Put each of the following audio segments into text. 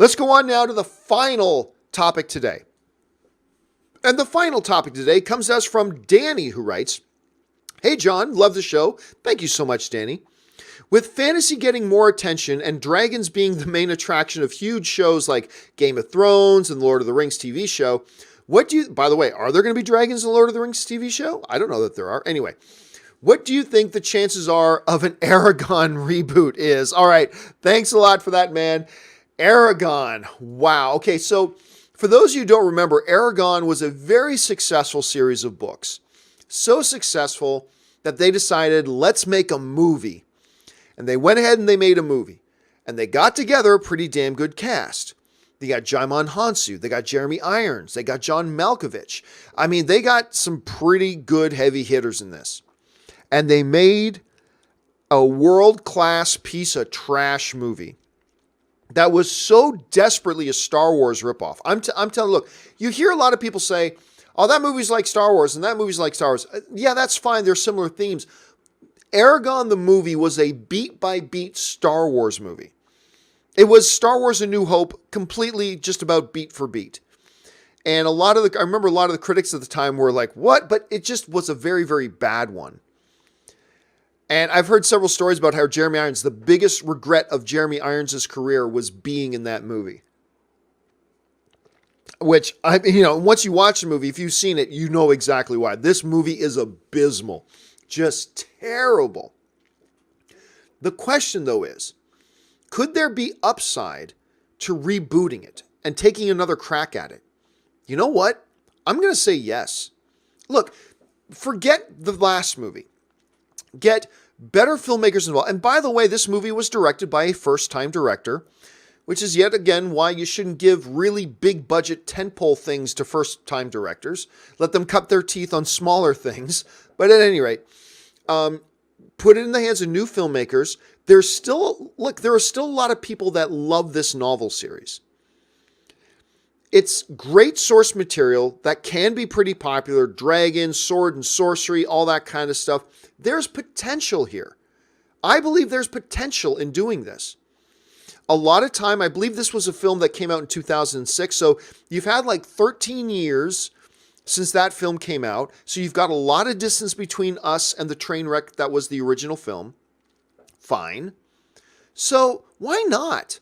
Let's go on now to the final topic today. And the final topic today comes to us from Danny, who writes, "Hey John, love the show. Thank you so much, Danny. With fantasy getting more attention and dragons being the main attraction of huge shows like Game of Thrones and Lord of the Rings TV show, by the way, are there going to be dragons in the Lord of the Rings TV show? I don't know that there are. Anyway, what do you think the chances are of an Eragon reboot is?" All right. Thanks a lot for that, man. Eragon. Wow. Okay. So for those of you who don't remember, Eragon was a very successful series of books. So successful that they decided, let's make a movie. And they went ahead and they made a movie. And they got together a pretty damn good cast. They got Jaimin Hansu. They got Jeremy Irons. They got John Malkovich. I mean, they got some pretty good heavy hitters in this. And they made a world-class piece of trash movie that was so desperately a Star Wars ripoff. I'm telling you, look, you hear a lot of people say, oh, that movie's like Star Wars and that movie's like Star Wars. Yeah, that's fine. There's similar themes. Eragon the movie was a beat-by-beat Star Wars movie. It was Star Wars A New Hope, completely just about beat for beat. And I remember a lot of the critics at the time were like, what? But it just was a very, very bad one. And I've heard several stories about how Jeremy Irons, the biggest regret of Jeremy Irons' career was being in that movie. Which, once you watch the movie, if you've seen it, you know exactly why. This movie is abysmal. Just terrible. The question, though, is, could there be upside to rebooting it and taking another crack at it? You know what? I'm going to say yes. Look, forget the last movie. Get better filmmakers involved. And by the way, this movie was directed by a first-time director, which is yet again why you shouldn't give really big budget tentpole things to first-time directors. Let them cut their teeth on smaller things. But at any rate, put it in the hands of new filmmakers. There are still a lot of people that love this novel series. It's great source material that can be pretty popular. Dragons, sword and sorcery, all that kind of stuff. There's potential here. I believe there's potential in doing this. A lot of time, I believe this was a film that came out in 2006. So you've had like 13 years since that film came out. So you've got a lot of distance between us and the train wreck that was the original film. Fine. So why not?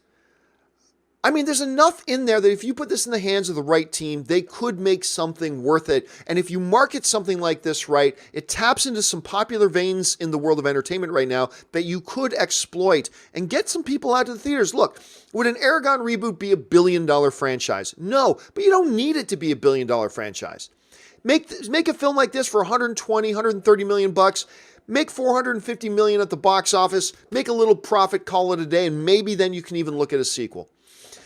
I mean, there's enough in there that if you put this in the hands of the right team, they could make something worth it. And if you market something like this right, it taps into some popular veins in the world of entertainment right now that you could exploit and get some people out to the theaters. Look, would an Eragon reboot be $1 billion franchise? No, but you don't need it to be $1 billion franchise. Make a film like this for 120, 130 million bucks. Make 450 million at the box office. Make a little profit, call it a day, and maybe then you can even look at a sequel.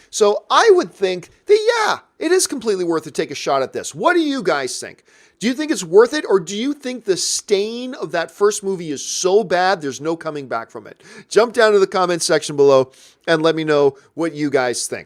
So I would think that, yeah, it is completely worth to take a shot at this. What do you guys think? Do you think it's worth it, or do you think the stain of that first movie is so bad there's no coming back from it? Jump down to the comments section below and let me know what you guys think.